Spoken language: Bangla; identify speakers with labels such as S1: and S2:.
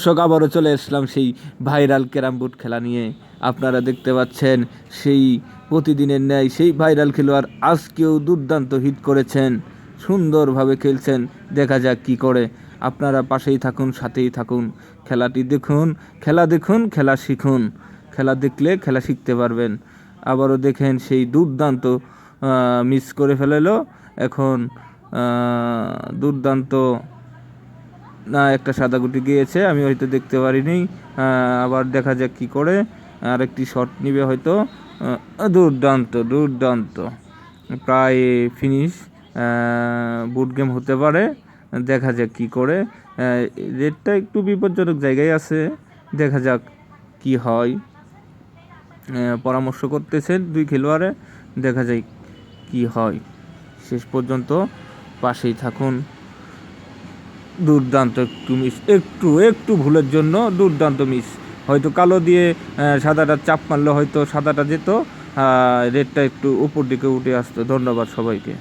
S1: দর্শক, আবারও চলে আসলাম সেই ভাইরাল ক্যারাম বোর্ড খেলা নিয়ে। আপনারা দেখতে পাচ্ছেন সেই প্রতিদিনের ন্যায় সেই ভাইরাল খেলোয়াড় আজকেও দুর্দান্ত হিট করেছেন, সুন্দরভাবে খেলছেন। দেখা যাক কি করে। আপনারা পাশেই থাকুন, সাথেই থাকুন, খেলাটি দেখুন, খেলা দেখুন, খেলা শিখুন। খেলা দেখলে খেলা শিখতে পারবেন। আবারও দেখেন সেই দুর্দান্ত মিস করে ফেলেলো। এখন দুর্দান্ত না, একটা সাদা গুটি গিয়েছে, আমি হয়তো দেখতে পারিনি। আবার দেখা যাক কি করে। আর একটি শট নিবে হয়তো। দুর্দান্ত দুর্দান্ত, প্রায় ফিনিশ। বুট গেম হতে পারে। দেখা যাক কি করে। রেডটা একটু বিপজ্জনক জায়গায় আছে, দেখা যাক কি হয়। পরামর্শ করতেছেন দুই খেলোয়াড়ে, দেখা যায় কি হয়। শেষ পর্যন্ত পাশেই থাকুন। দুর্দান্ত একটু মিস, একটু ভুলের জন্য দুর্দান্ত মিস। হয়তো কালো দিয়ে সাদাটা চাপ মারলে হয়তো সাদাটা যেত, রেডটা একটু উপর দিকে উঠে আসতো। ধন্যবাদ সবাইকে।